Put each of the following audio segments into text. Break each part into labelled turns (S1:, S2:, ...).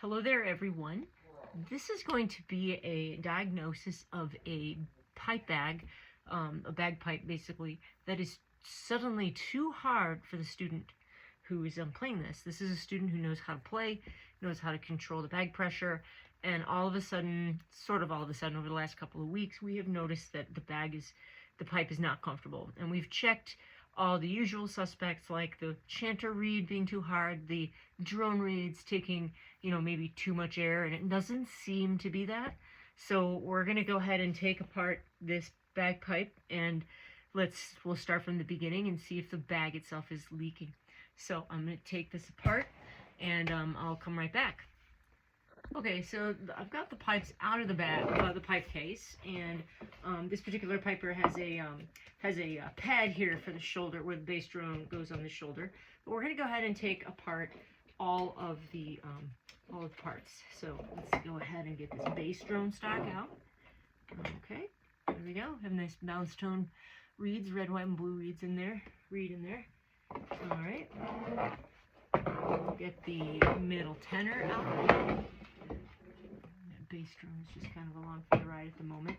S1: Hello there, everyone. This is going to be a diagnosis of a pipe bag, a bagpipe basically, that is suddenly too hard for the student who is playing this. This is a student who knows how to play, knows how to control the bag pressure, and all of a sudden, sort of all of a sudden, over the last couple of weeks, we have noticed that the pipe is not comfortable. And we've checked all the usual suspects, like the chanter reed being too hard, the drone reeds taking, maybe too much air, and it doesn't seem to be that. So we're going to go ahead and take apart this bagpipe, and we'll start from the beginning and see if the bag itself is leaking. So I'm going to take this apart, and I'll come right back. Okay, so I've got the pipes out of the bag, the pipe case, and this particular piper has a pad here for the shoulder, where the bass drone goes on the shoulder. But we're going to go ahead and take apart all of the parts. So let's go ahead and get this bass drone stock out. Okay, there we go. Have nice bounce tone reeds, red, white, and blue reeds in there. Reed in there. All right. We'll get the middle tenor out. That bass drum is just kind of along for the ride at the moment.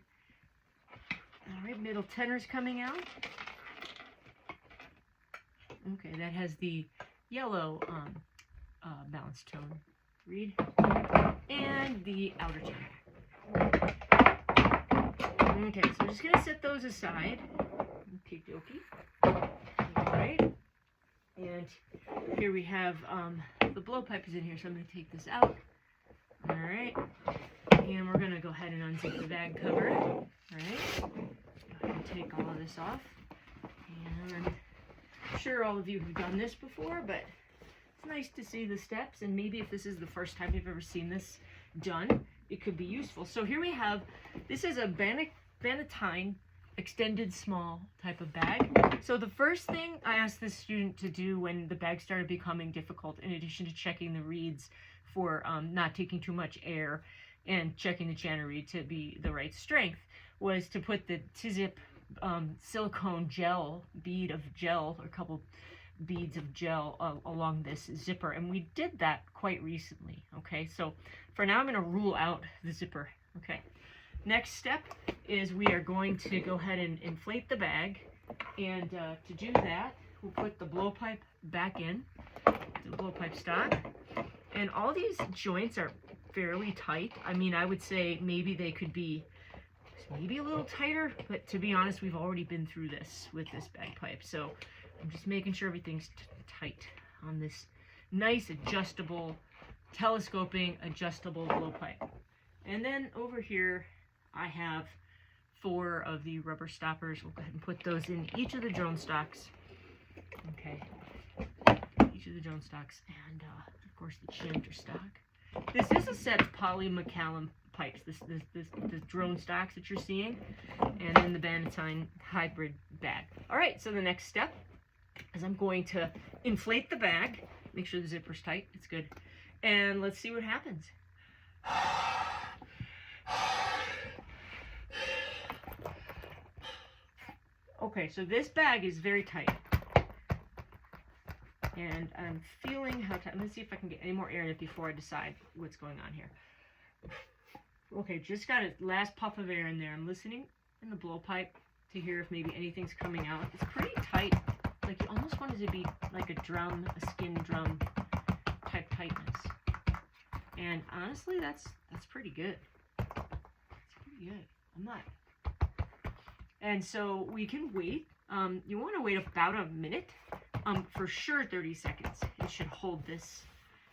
S1: All right, middle tenor's coming out. Okay, that has the yellow balance tone reed and the outer tenor. Okay, so I'm just gonna set those aside. Okie dokie. All right, and here we have the blowpipe is in here, so I'm gonna take this out. All right, and we're gonna go ahead and unzip the bag cover. All right, go ahead and take all of this off. And I'm sure all of you have done this before, but it's nice to see the steps, and maybe if this is the first time you've ever seen this done, it could be useful. So here we have, this is a Bannatyne extended small type of bag. So the first thing I asked this student to do when the bag started becoming difficult, in addition to checking the reeds for not taking too much air and checking the chanter reed to be the right strength, was to put the T-zip silicone gel, bead of gel, or a couple beads of gel along this zipper, and we did that quite recently. Okay, so for now I'm going to rule out the zipper. Okay, next step is we are going to go ahead and inflate the bag, and to do that we'll put the blowpipe back in, the blowpipe stock, and all these joints are fairly tight. I mean, I would say maybe they could be maybe a little tighter, but to be honest, we've already been through this with this bagpipe, so I'm just making sure everything's tight on this nice adjustable, telescoping adjustable blowpipe. And then over here I have 4 of the rubber stoppers. We'll go ahead and put those in each of the drone stocks. Okay, each of the drone stocks, and of course the chanter stock. This is a set of poly-McCallum pipes, the drone stocks that you're seeing, and then the Bannatyne hybrid bag. All right, so the next step is I'm going to inflate the bag, make sure the zipper's tight, it's good, and let's see what happens. Okay, so this bag is very tight, and I'm feeling how tight. Let's see if I can get any more air in it before I decide what's going on here. Okay, just got a last puff of air in there. I'm listening in the blowpipe to hear if maybe anything's coming out. It's pretty tight. Like, you almost want it to be like a drum, a skin drum type tightness. And honestly, that's pretty good. It's pretty good. I'm not. And so we can wait. You want to wait about a minute. For sure 30 seconds. It should hold this.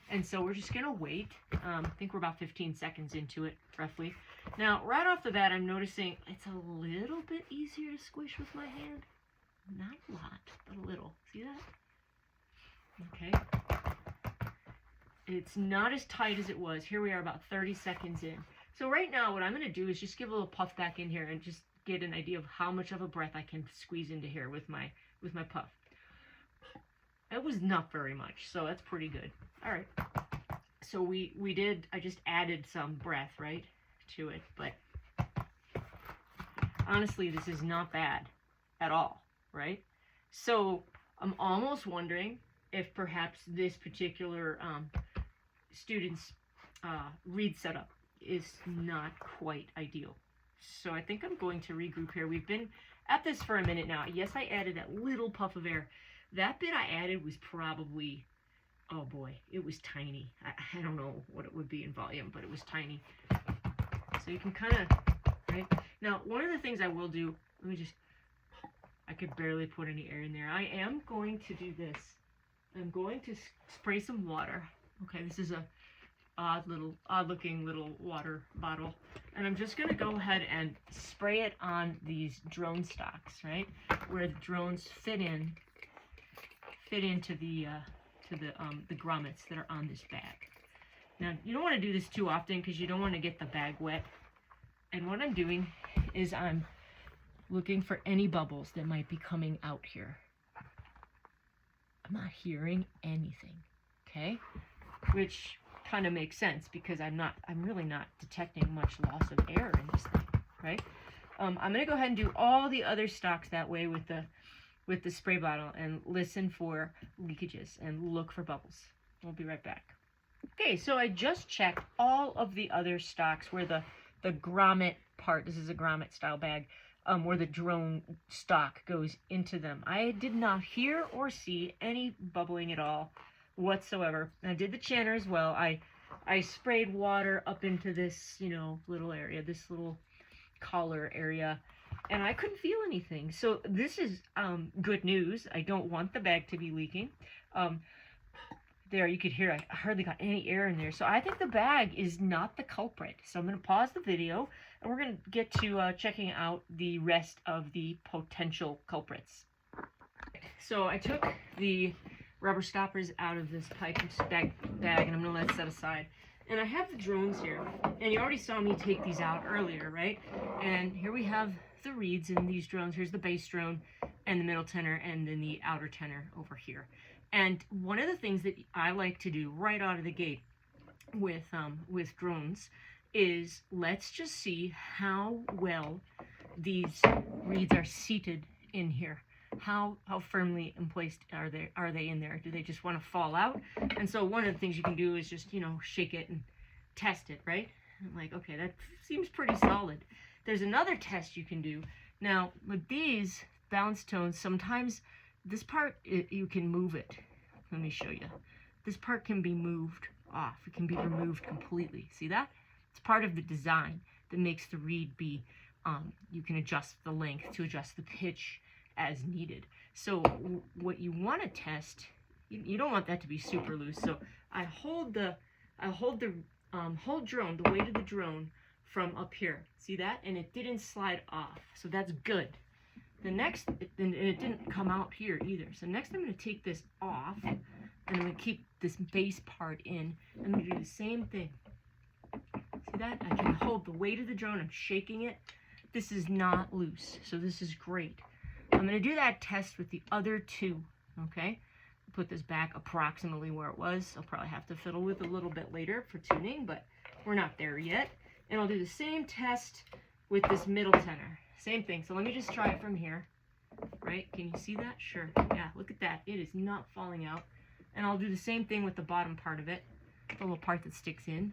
S1: And so we're just gonna wait. I think we're about 15 seconds into it, roughly. Now, right off the bat, I'm noticing it's a little bit easier to squish with my hand. Not a lot, but a little. See that? Okay. It's not as tight as it was. Here we are about 30 seconds in. So right now, what I'm gonna do is just give a little puff back in here and just get an idea of how much of a breath I can squeeze into here with my puff. It was not very much, so that's pretty good. All right, so I just added some breath, right, to it, but honestly, this is not bad at all, right? So I'm almost wondering if perhaps this particular student's reed setup is not quite ideal. So I think I'm going to regroup here. We've been at this for a minute now. Yes, I added that little puff of air. That bit I added was probably, oh boy, it was tiny. I don't know what it would be in volume, but it was tiny. So you can kind of, right? Now, one of the things I will do, let me just, I could barely put any air in there. I am going to do this. I'm going to spray some water. Okay, this is a odd looking little water bottle. And I'm just going to go ahead and spray it on these drone stocks, right? Where the drones fit into the grommets that are on this bag. Now, you don't want to do this too often because you don't want to get the bag wet. And what I'm doing is I'm looking for any bubbles that might be coming out here. I'm not hearing anything, okay? Which kind of makes sense because I'm really not detecting much loss of air in this thing, right? I'm gonna go ahead and do all the other stocks that way with the spray bottle and listen for leakages and look for bubbles. We'll be right back. Okay, so I just checked all of the other stocks where the grommet part, this is a grommet style bag, where the drone stock goes into them. I did not hear or see any bubbling at all whatsoever. I did the chanter as well. I sprayed water up into this, you know, little area, this little collar area, and I couldn't feel anything. So this is good news. I don't want the bag to be leaking. There you could hear I hardly got any air in there. So I think the bag is not the culprit. So I'm going to pause the video and we're going to get to checking out the rest of the potential culprits. So I took the rubber stoppers out of this pipe bag and I'm going to let it set aside. And I have the drones here, and you already saw me take these out earlier, right? And here we have the reeds in these drones. Here's the base drone and the middle tenor and then the outer tenor over here. And one of the things that I like to do right out of the gate with drones is let's just see how well these reeds are seated in here. How firmly in place are they in there? Do they just want to fall out? And so one of the things you can do is just, you know, shake it and test it, right? I'm like, okay, that seems pretty solid. There's another test you can do. Now, with these bounce tones, sometimes this part, you can move it. Let me show you. This part can be moved off. It can be removed completely. See that? It's part of the design that makes the reed be, you can adjust the length to adjust the pitch as needed. So what you want to test, you don't want that to be super loose. So I hold the whole drone, the weight of the drone from up here. See that? And it didn't slide off. So that's good. The next, and it didn't come out here either. So next I'm going to take this off and I'm going to keep this base part in. I'm going to do the same thing. See that? I can hold the weight of the drone. I'm shaking it. This is not loose. So this is great. I'm going to do that test with the other two, okay? Put this back approximately where it was. I'll probably have to fiddle with it a little bit later for tuning, but we're not there yet. And I'll do the same test with this middle tenor. Same thing. So let me just try it from here, right? Can you see that? Sure. Yeah, look at that. It is not falling out. And I'll do the same thing with the bottom part of it, the little part that sticks into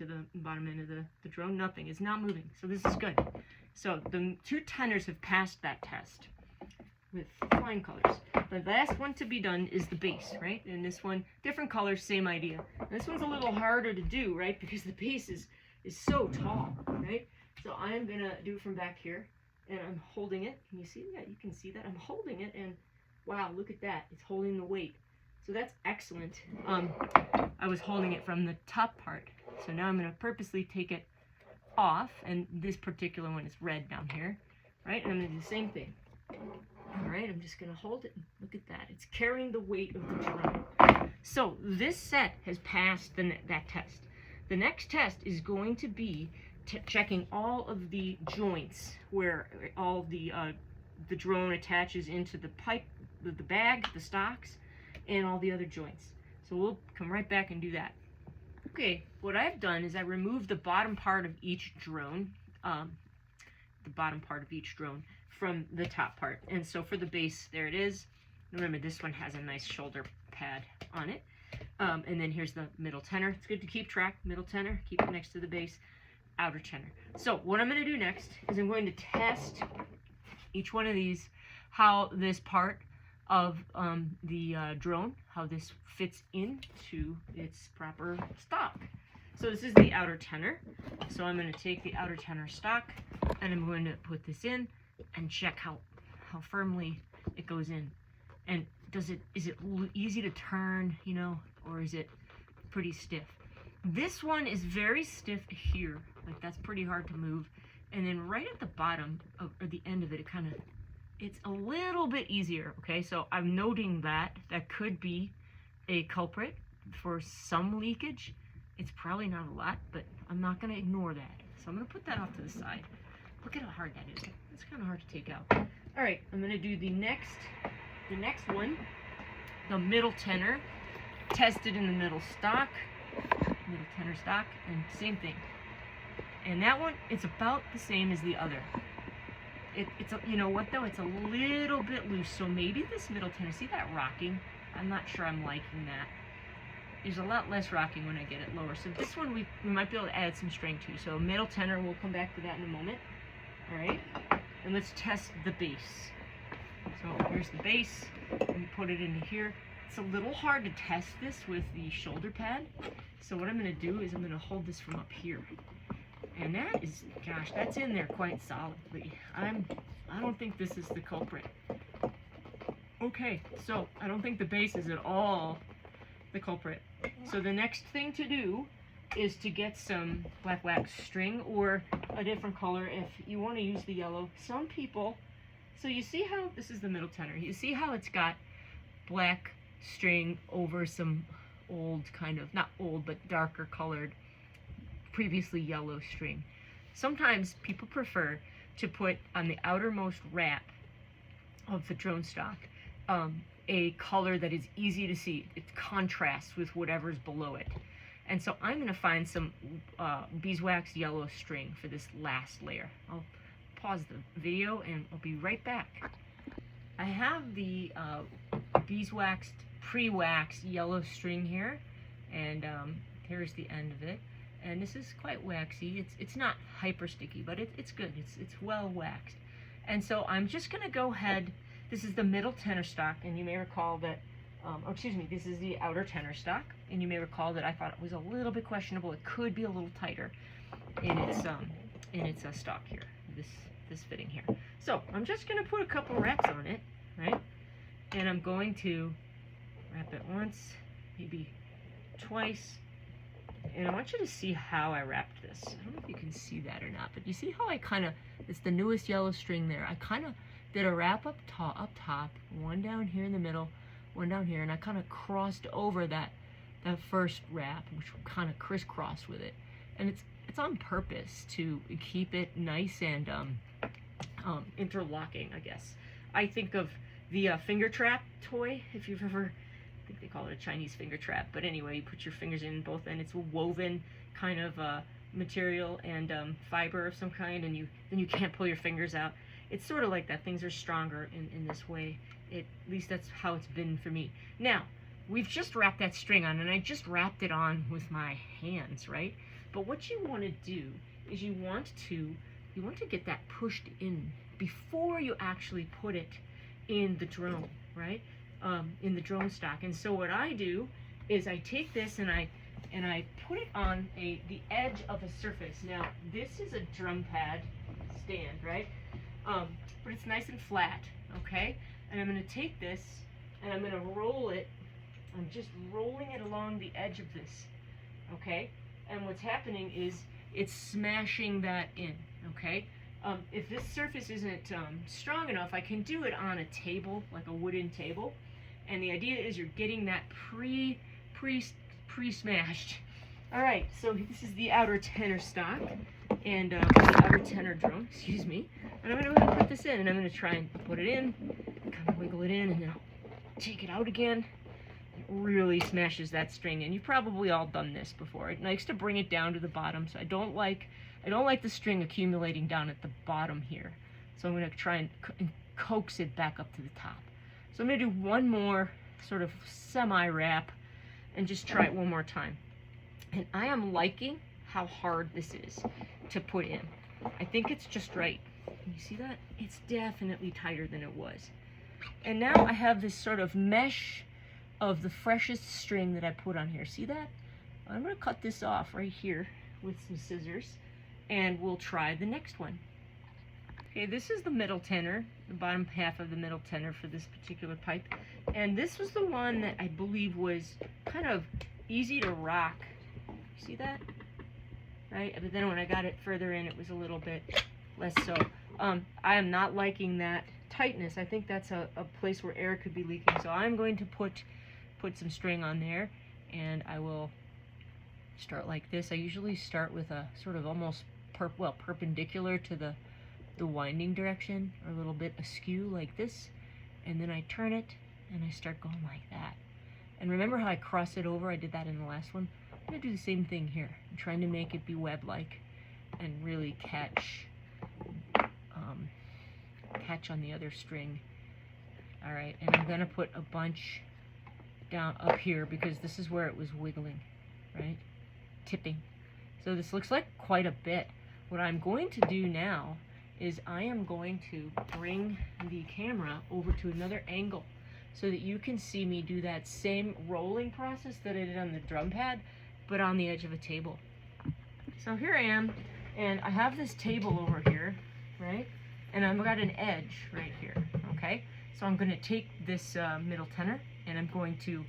S1: the bottom end of the drone. Nothing. It's not moving. So this is good. So the two tenors have passed that test with flying colors. The last one to be done is the bass, right? And this one, different colors, same idea. This one's a little harder to do, right? Because the bass is so tall, right? So I'm going to do it from back here, and I'm holding it. Can you see that? You can see that. I'm holding it, and wow, look at that. It's holding the weight. So that's excellent. I was holding it from the top part. So now I'm going to purposely take it off, and this particular one is red down here, right? And I'm going to do the same thing. All right, I'm just going to hold it. Look at that. It's carrying the weight of the drum. So this set has passed that test. The next test is going to be checking all of the joints where all the drone attaches into the pipe, the bag, the stocks, and all the other joints. So we'll come right back and do that. Okay, what I've done is I removed the bottom part of each drone, from the top part. And so for the base, there it is. Remember, this one has a nice shoulder pad on it. And then here's the middle tenor. It's good to keep track. Middle tenor, keep it next to the bass, outer tenor. So what I'm going to do next is I'm going to test each one of these, how this part of the drone, how this fits into its proper stock. So this is the outer tenor. So I'm going to take the outer tenor stock and I'm going to put this in and check how firmly it goes in. And is it easy to turn, you know, or is it pretty stiff? This one is very stiff here, like that's pretty hard to move. And then right at the bottom or the end of it, it's a little bit easier. Okay, so I'm noting that could be a culprit for some leakage. It's probably not a lot, but I'm not going to ignore that. So I'm going to put that off to the side. Look at how hard that is. It's kind of hard to take out. All right, I'm going to do the next one, the middle tenor, tested in the middle tenor stock, and same thing. And that one, it's about the same as the other. It's you know what though? It's a little bit loose, so maybe this middle tenor, see that rocking? I'm not sure I'm liking that. There's a lot less rocking when I get it lower. So this one we might be able to add some string to. So middle tenor, we'll come back to that in a moment. All right, and let's test the bass. So here's the bass, and put it into here. It's a little hard to test this with the shoulder pad. So what I'm gonna do is I'm gonna hold this from up here. And that is, gosh, that's in there quite solidly. I don't think this is the culprit. Okay, so I don't think the bass is at all the culprit. So the next thing to do is to get some black wax string or a different color if you want to use the yellow. Some people, so you see how, this is the middle tenor, you see how it's got black string over some old kind of, not old, but darker colored, previously yellow string. Sometimes people prefer to put on the outermost wrap of the drone stock a color that is easy to see. It contrasts with whatever's below it. And so I'm going to find some beeswax yellow string for this last layer. I'll pause the video and I'll be right back. I have the beeswaxed, pre-waxed yellow string here, and here's the end of it. And this is quite waxy. It's not hyper sticky, but it's good. It's well waxed. And so I'm just going to go ahead. This is the middle tenor stock, and you may recall that, this is the outer tenor stock, and you may recall that I thought it was a little bit questionable. It could be a little tighter in its stock here, this fitting here. So I'm just going to put a couple wraps on it, right? And I'm going to wrap it once, maybe twice. And I want you to see how I wrapped this. I don't know if you can see that or not, but you see how I kind of, it's the newest yellow string there. I kind of did a wrap up top, one down here in the middle, one down here, and I kind of crossed over that first wrap, which kind of crisscrossed with it. And it's on purpose to keep it nice and interlocking, I guess. I think of the finger trap toy, if you've ever, I think they call it a Chinese finger trap, but anyway, you put your fingers in both ends. It's a woven kind of material and fiber of some kind, and then you can't pull your fingers out. It's sort of like that. Things are stronger in this way. At least that's how it's been for me. Now, we've just wrapped that string on, and I just wrapped it on with my hands, right? But what you want to do is you want to get that pushed in before you actually put it in the drone, right? In the drone stock. And so what I do is I take this and I put it on the edge of a surface. Now, this is a drum pad stand, right? But it's nice and flat, okay? And I'm going to take this and I'm going to roll it. I'm just rolling it along the edge of this, okay? And what's happening is it's smashing that in, okay? If this surface isn't strong enough, I can do it on a table, like a wooden table. And the idea is you're getting that pre-smashed. All right, so this is the outer tenor stock and the outer tenor drum, excuse me. And I'm going to put this in, and I'm going to try and put it in, kind of wiggle it in, and then I'll take it out again. It really smashes that string, and you've probably all done this before. It likes to bring it down to the bottom, so I don't like the string accumulating down at the bottom here. So I'm going to try and coax it back up to the top. So I'm going to do one more sort of semi-wrap, and just try it one more time. And I am liking how hard this is to put in. I think it's just right. You see that? It's definitely tighter than it was. And now I have this sort of mesh of the freshest string that I put on here. See that? I'm going to cut this off right here with some scissors, and we'll try the next one. Okay, this is the middle tenor, the bottom half of the middle tenor for this particular pipe. And this was the one that I believe was kind of easy to rock. See that? Right? But then when I got it further in, it was a little bit less so. I am not liking that tightness. I think that's a place where air could be leaking. So I'm going to put some string on there, and I will start like this. I usually start with a sort of almost perpendicular to the winding direction, or a little bit askew like this, and then I turn it and I start going like that. And remember how I cross it over? I did that in the last one. I'm going to do the same thing here. I'm trying to make it be web-like and really catch on the other string. Alright, and I'm going to put a bunch down up here because this is where it was wiggling, right? Tipping. So this looks like quite a bit. What I'm going to do now is I am going to bring the camera over to another angle so that you can see me do that same rolling process that I did on the drum pad, but on the edge of a table. So here I am, and I have this table over here, right? And I've got an edge right here, okay? So I'm going to take this middle tenor, and I'm going to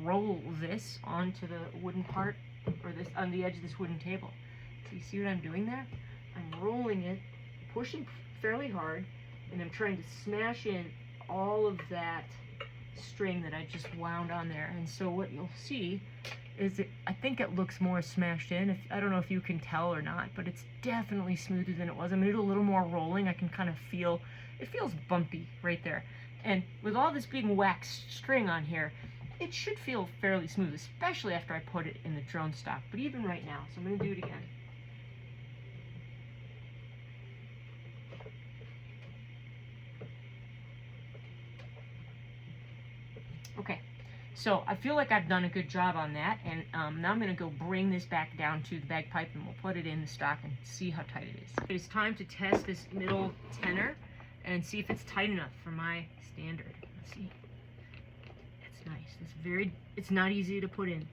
S1: roll this onto the wooden part, or this on the edge of this wooden table. So you see what I'm doing there? I'm rolling it, pushing fairly hard, and I'm trying to smash in all of that string that I just wound on there. And so what you'll see is that I think it looks more smashed in. I don't know if you can tell or not, but it's definitely smoother than it was. I'm going to do a little more rolling. I can kind of feel, it feels bumpy right there. And with all this being waxed string on here, it should feel fairly smooth, especially after I put it in the drone stock, but even right now. So I'm going to do it again. Okay, so I feel like I've done a good job on that, and now I'm going to go bring this back down to the bagpipe, and we'll put it in the stock and see how tight it is. It's time to test this middle tenor and see if it's tight enough for my standard. Let's see. It's nice. It's not easy to put in.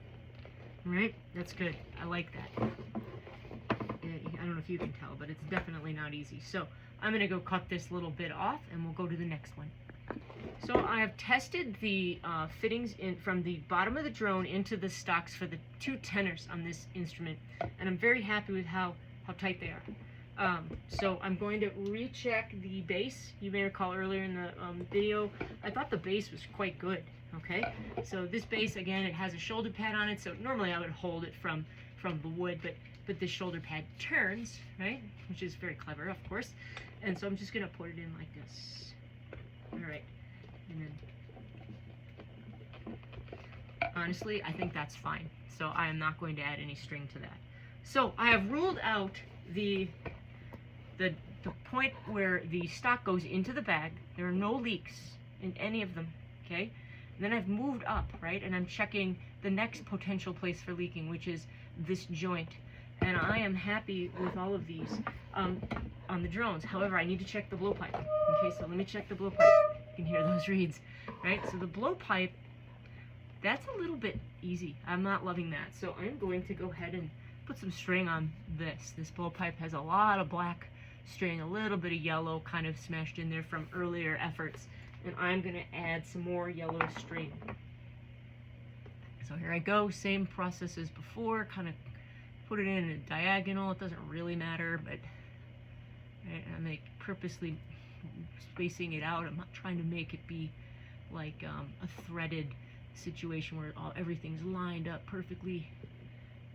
S1: All right? That's good. I like that. I don't know if you can tell, but it's definitely not easy. So I'm going to go cut this little bit off, and we'll go to the next one. So I have tested the fittings from the bottom of the drone into the stocks for the two tenors on this instrument, and I'm very happy with how tight they are. So I'm going to recheck the bass. You may recall earlier in the video, I thought the bass was quite good. Okay, so this bass, again, it has a shoulder pad on it, so normally I would hold it from the wood, but this shoulder pad turns, right, which is very clever, of course. And so I'm just going to put it in like this. All right. And then, honestly, I think that's fine. So I am not going to add any string to that. So I have ruled out the point where the stock goes into the bag. There are no leaks in any of them, okay? And then I've moved up, right? And I'm checking the next potential place for leaking, which is this joint. And I am happy with all of these on the drones. However, I need to check the blowpipe. Okay, so let me check the blowpipe. You can hear those reeds, right? So the blowpipe, that's a little bit easy. I'm not loving that. So I'm going to go ahead and put some string on this. This blowpipe has a lot of black string, a little bit of yellow kind of smashed in there from earlier efforts. And I'm going to add some more yellow string. So here I go, same process as before, kind of put it in a diagonal. It doesn't really matter, but I'm purposely spacing it out. I'm not trying to make it be like a threaded situation where everything's lined up perfectly,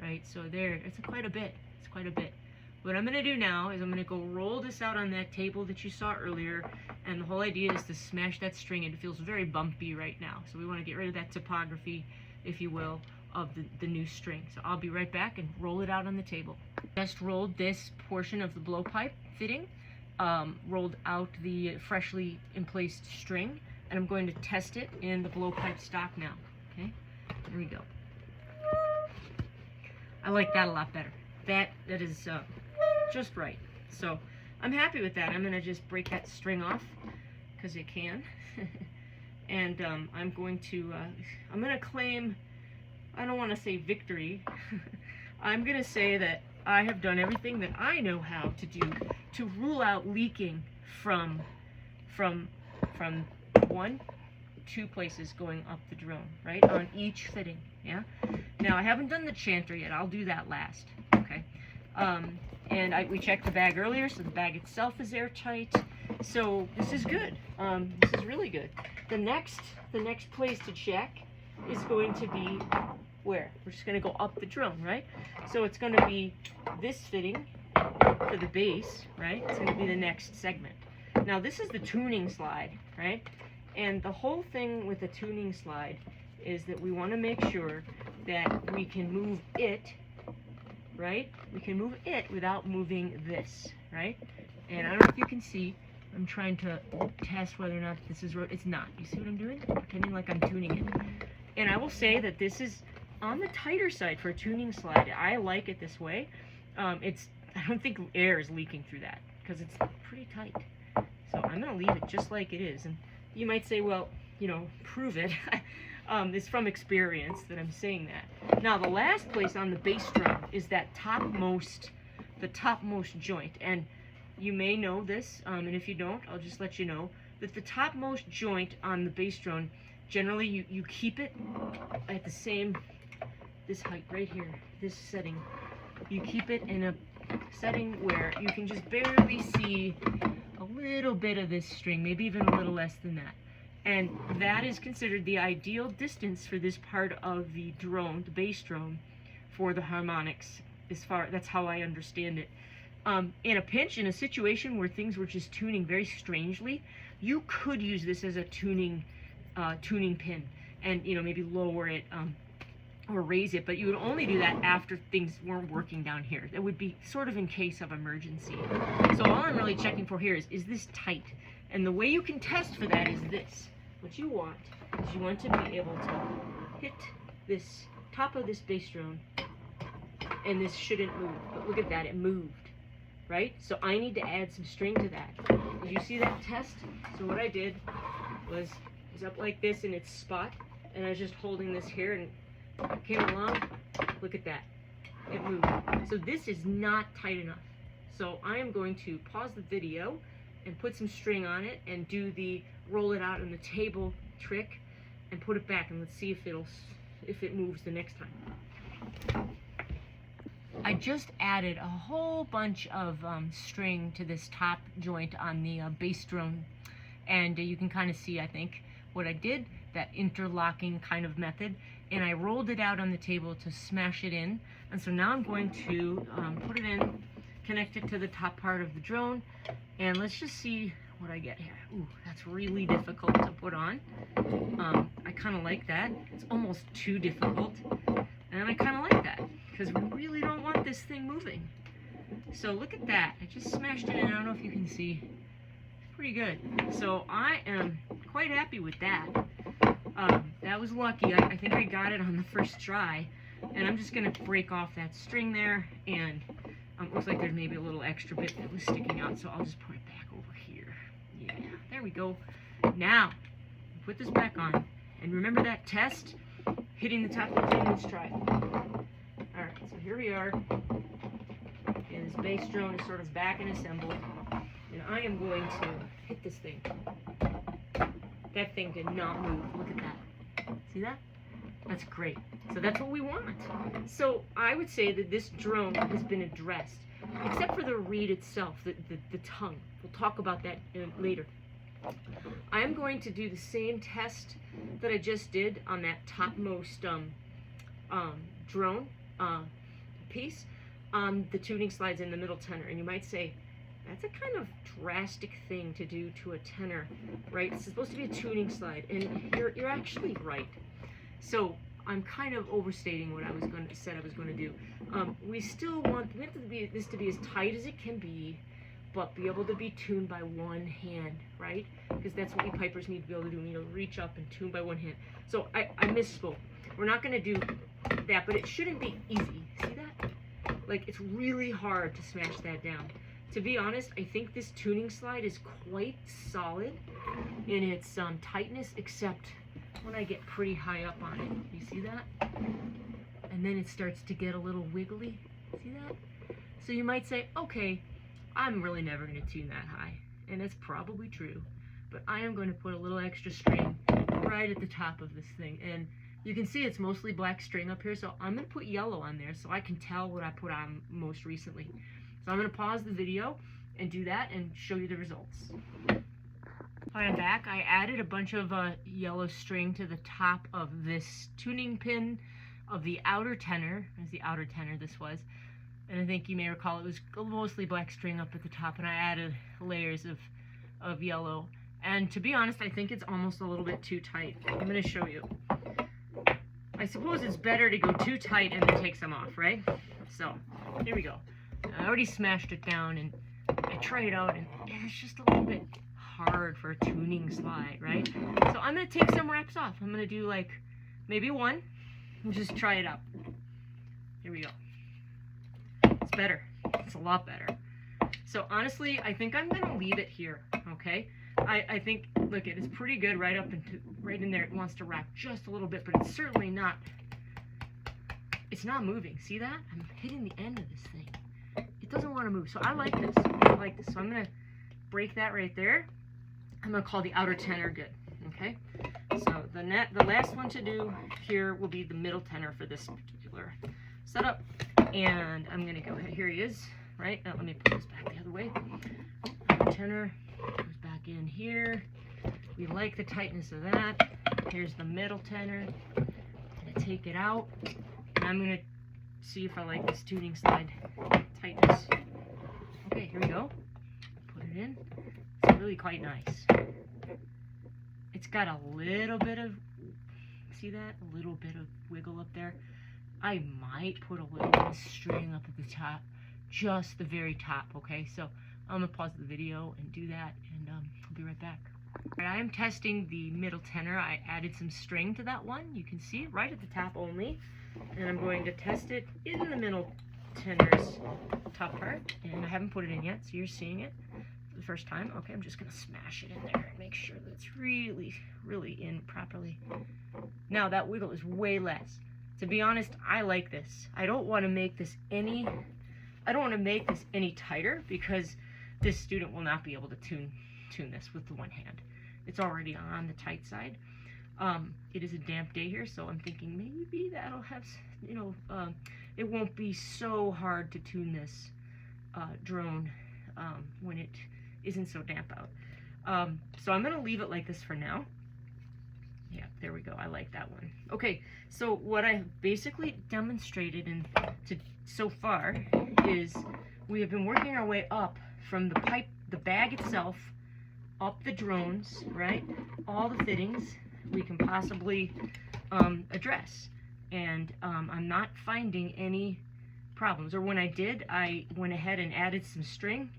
S1: right? So there, it's quite a bit. It's quite a bit. What I'm going to do now is I'm going to go roll this out on that table that you saw earlier, and the whole idea is to smash that string, and it feels very bumpy right now. So we want to get rid of that topography, if you will, of the new string. So I'll be right back and roll it out on the table. Just rolled this portion of the blowpipe fitting, rolled out the freshly emplaced string, and I'm going to test it in the blowpipe stock now. Okay, there we go. I like that a lot better. That is just right. So I'm happy with that. I'm gonna just break that string off because it can, and I'm gonna claim, I don't want to say victory. I'm gonna say that I have done everything that I know how to do to rule out leaking from 2 places going up the drone, right, on each fitting. Yeah. Now I haven't done the chanter yet. I'll do that last. Okay. And we checked the bag earlier, so the bag itself is airtight. So this is good. This is really good. The next place to check is going to be where? We're just going to go up the drone, right? So it's going to be this fitting for the base, right? It's going to be the next segment. Now this is the tuning slide, right? And the whole thing with the tuning slide is that we want to make sure that we can move it, right? We can move it without moving this, right? And I don't know if you can see, I'm trying to test whether or not this is right. It's not. You see what I'm doing? I'm pretending like I'm tuning it. And I will say that this is on the tighter side for a tuning slide. I like it this way. I don't think air is leaking through that because it's pretty tight. So I'm going to leave it just like it is. And you might say, well, you know, prove it. It's from experience that I'm saying that. Now, the last place on the bass drum is that the topmost joint. And you may know this, and if you don't, I'll just let you know that the topmost joint on the bass drum, generally you keep it at the same, this height right here, this setting. You keep it in a setting where you can just barely see a little bit of this string, maybe even a little less than that. And that is considered the ideal distance for this part of the drone, the bass drum, for the harmonics. That's how I understand it. In a pinch, in a situation where things were just tuning very strangely, you could use this as a tuning pin, and maybe lower it or raise it. But you would only do that after things weren't working down here. That would be sort of in case of emergency. So all I'm really checking for here is this tight? And the way you can test for that is this. What you want is you want to be able to hit this top of this bass drum, and this shouldn't move. But look at that, it moved, right? So I need to add some string to that. Did you see that test? So what I did was up like this in its spot, and I was just holding this here, and it came along. Look at that, it moved. So this is not tight enough. So I am going to pause the video and put some string on it and do the roll it out on the table trick and put it back, and let's see if it moves the next time. I just added a whole bunch of string to this top joint on the bass drum, and you can kind of see, I think, what I did, that interlocking kind of method, and I rolled it out on the table to smash it in. And so now I'm going to put it in, connect it to the top part of the drone, and let's just see what I get here. Ooh, that's really difficult to put on. I kind of like that. It's almost too difficult, and I kind of like that because we really don't want this thing moving. So look at that. I just smashed it in. I don't know if you can see. It's pretty good. So I am quite happy with that. That was lucky. I think I got it on the first try, and I'm just going to break off that string there, and looks like there's maybe a little extra bit that was sticking out, so I'll just put it back over here. Yeah, there we go. Now, put this back on, and remember that test? Hitting the top of the drum. Let's try it. Alright, so here we are, and this bass drone is sort of back and assembled, and I am going to hit this thing. That thing did not move. Look at that. See that? That's great. So that's what we want. So I would say that this drone has been addressed, except for the reed itself, the tongue. We'll talk about that later. I'm going to do the same test that I just did on that topmost drone piece on the tuning slides in the middle tenor. And you might say, that's a kind of drastic thing to do to a tenor, right? It's supposed to be a tuning slide, and you're actually right. So I'm kind of overstating what I was said I was going to do. We have this to be as tight as it can be, but be able to be tuned by one hand, right? Because that's what we pipers need to be able to do. We need to reach up and tune by one hand. So I misspoke. We're not going to do that, but it shouldn't be easy. See that? Like, it's really hard to smash that down. To be honest, I think this tuning slide is quite solid in its tightness, except when I get pretty high up on it. You see that? And then it starts to get a little wiggly. See that? So you might say, okay, I'm really never going to tune that high. And that's probably true. But I am going to put a little extra string right at the top of this thing. And you can see it's mostly black string up here, so I'm going to put yellow on there so I can tell what I put on most recently. So I'm going to pause the video and do that and show you the results. Alright, I'm back. I added a bunch of yellow string to the top of this tuning pin of the outer tenor. There's the outer tenor this was. And I think you may recall it was mostly black string up at the top, and I added layers of yellow. And to be honest, I think it's almost a little bit too tight. I'm going to show you. I suppose it's better to go too tight and then take some off, right? So, here we go. I already smashed it down, and I tried it out, and it's just a little bit hard for a tuning slide, right? So I'm going to take some wraps off. I'm going to do like maybe one and just try it out. Here we go. It's better. It's a lot better. So honestly, I think I'm going to leave it here, okay? I think, look, it's pretty good right up into, right in there. It wants to wrap just a little bit, but it's certainly not, it's not moving. See that? I'm hitting the end of this thing. It doesn't want to move. So I like this. I like this. So I'm going to break that right there. I'm going to call the outer tenor good, okay? So the last one to do here will be the middle tenor for this particular setup. And I'm going to go ahead. Here he is, right? Now let me put this back the other way. Outer tenor goes back in here. We like the tightness of that. Here's the middle tenor. I'm going to take it out. And I'm going to see if I like this tuning slide tightness. Okay, here we go. Put it in. It's really quite nice. It's got a little bit of, see that? A little bit of wiggle up there. I might put a little bit of string up at the top, just the very top, okay? So I'm going to pause the video and do that, and I'll be right back. All right, I am testing the middle tenor. I added some string to that one. You can see it right at the top only. And I'm going to test it in the middle tenor's top part. And I haven't put it in yet, so you're seeing it for the first time. Okay, I'm just going to smash it in there and make sure that it's really, really in properly. Now that wiggle is way less. To be honest, I like this. I don't want to make this any tighter, because this student will not be able to tune this with the one hand. It's already on the tight side. It is a damp day here, so I'm thinking maybe that'll have, it won't be so hard to tune this drone when it isn't so damp out. So I'm going to leave it like this for now. Yeah, there we go. I like that one. Okay, so what I basically demonstrated so far is we have been working our way up from the bag itself, up the drones, right? All the fittings we can possibly address. And I'm not finding any problems. Or when I did, I went ahead and added some string,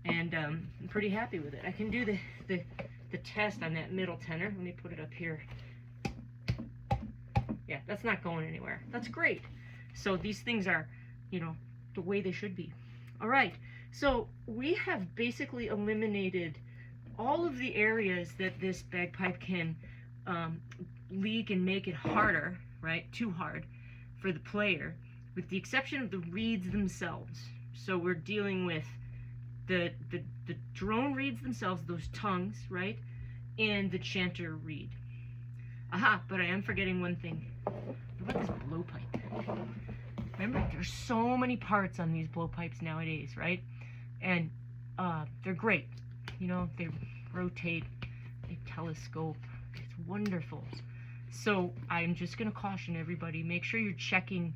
S1: and I'm pretty happy with it. I can do the test on that middle tenor. Let me put it up here. Yeah, that's not going anywhere. That's great. So these things are, the way they should be. All right, so we have basically eliminated all of the areas that this bagpipe can leak and make it harder, right? Too hard for the player, with the exception of the reeds themselves. So we're dealing with the drone reeds themselves, those tongues, right? And the chanter reed. Aha, but I am forgetting one thing. What about this blowpipe? Remember, there's so many parts on these blowpipes nowadays, right? And they're great. They rotate, they telescope. It's wonderful. So I'm just going to caution everybody, make sure you're checking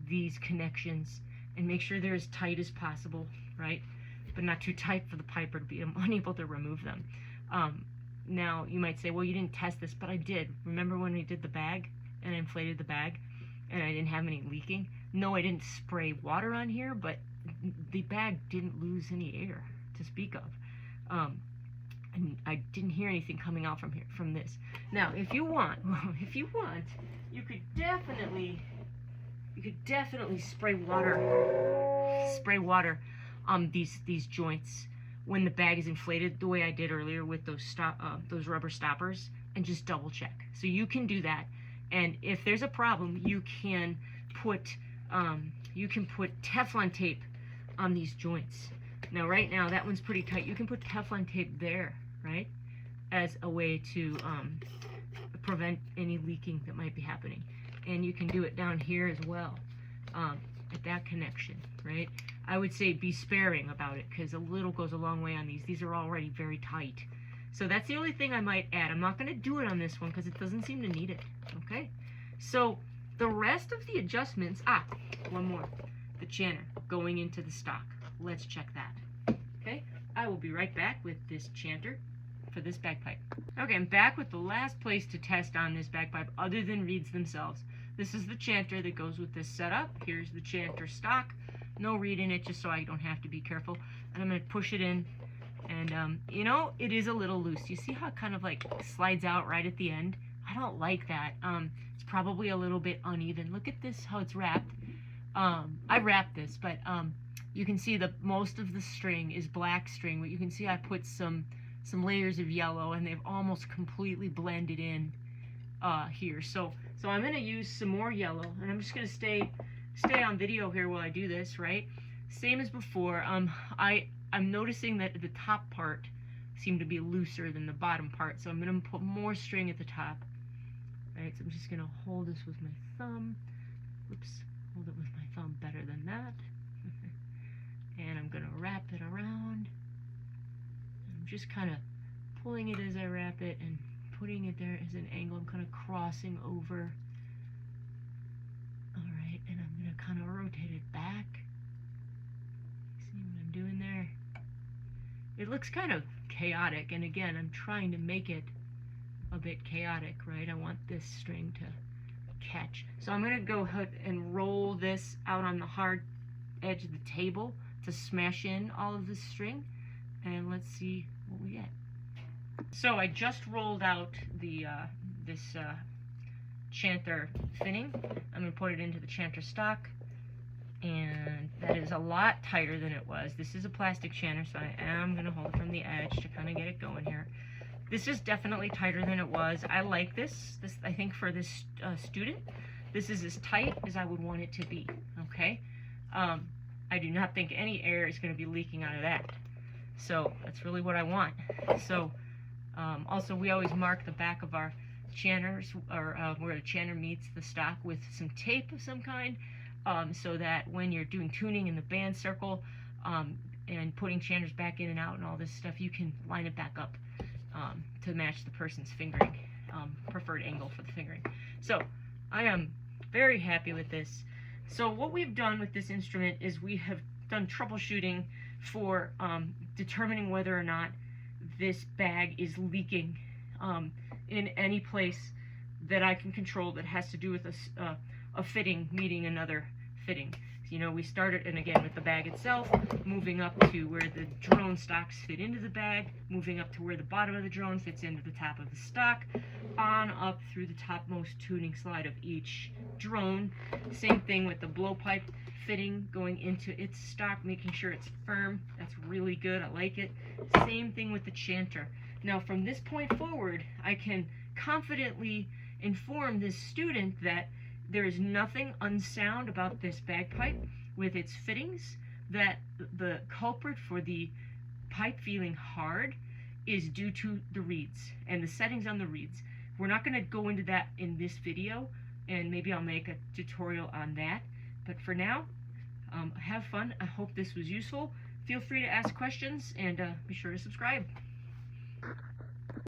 S1: these connections and make sure they're as tight as possible, right? But not too tight for the piper to be unable to remove them. Now, you might say, well, you didn't test this, but I did. Remember when we did the bag and I inflated the bag and I didn't have any leaking? No, I didn't spray water on here, but the bag didn't lose any air to speak of. And I didn't hear anything coming out from this. Now, if you want, you could definitely you could definitely spray water these joints when the bag is inflated, the way I did earlier with those rubber stoppers, and just double check. So you can do that, and if there's a problem, you can put Teflon tape on these joints. Now right now that one's pretty tight. You can put Teflon tape there, right, as a way to prevent any leaking that might be happening. And you can do it down here as well, at that connection, right? I would say be sparing about it, because a little goes a long way on these. These are already very tight. So that's the only thing I might add. I'm not going to do it on this one because it doesn't seem to need it, okay? So the rest of the adjustments, one more, the chanter going into the stock. Let's check that, okay? I will be right back with this chanter for this bagpipe. Okay, I'm back with the last place to test on this bagpipe other than reeds themselves. This is the chanter that goes with this setup. Here's the chanter stock. No reed in it, just so I don't have to be careful. And I'm going to push it in. And, you know, it is a little loose. You see how it kind of like slides out right at the end? I don't like that. It's probably a little bit uneven. Look at this, how it's wrapped. I wrapped this, but you can see the most of the string is black string. But you can see I put some layers of yellow, and they've almost completely blended in here. So I'm going to use some more yellow, and I'm just going to stay on video here while I do this, right? Same as before. I'm noticing that the top part seemed to be looser than the bottom part, so I'm going to put more string at the top. Right, so I'm just going to hold this with my thumb. Oops, hold it with my thumb better than that. And I'm going to wrap it around. I'm just kind of pulling it as I wrap it and putting it there as an angle. I'm kind of crossing over. Alright, and I'm going to kind of rotate it back. See what I'm doing there? It looks kind of chaotic, and again, I'm trying to make it a bit chaotic, right? I want this string to catch. So I'm going to go ahead and roll this out on the hard edge of the table to smash in all of this string, and let's see what we get. So I just rolled out the this chanter fitting. I'm going to put it into the chanter stock, and that is a lot tighter than it was. This is a plastic chanter, so I am going to hold it from the edge to kind of get it going here. This is definitely tighter than it was. I like this. I think for this student, this is as tight as I would want it to be, okay? I do not think any air is going to be leaking out of that. So that's really what I want. So also, we always mark the back of our chanters, or where the chanter meets the stock, with some tape of some kind, so that when you're doing tuning in the band circle and putting chanters back in and out and all this stuff, you can line it back up to match the person's fingering, preferred angle for the fingering. So I am very happy with this. So what we've done with this instrument is we have done troubleshooting for determining whether or not this bag is leaking in any place that I can control that has to do with a fitting meeting another fitting. You know, we started, and again, with the bag itself, moving up to where the drone stocks fit into the bag, moving up to where the bottom of the drone fits into the top of the stock, on up through the topmost tuning slide of each drone. Same thing with the blowpipe fitting going into its stock, making sure it's firm. That's really good. I like it. Same thing with the chanter. Now, from this point forward, I can confidently inform this student that there is nothing unsound about this bagpipe with its fittings, that the culprit for the pipe feeling hard is due to the reeds and the settings on the reeds. We're not going to go into that in this video, and maybe I'll make a tutorial on that. But for now, have fun. I hope this was useful. Feel free to ask questions, and be sure to subscribe.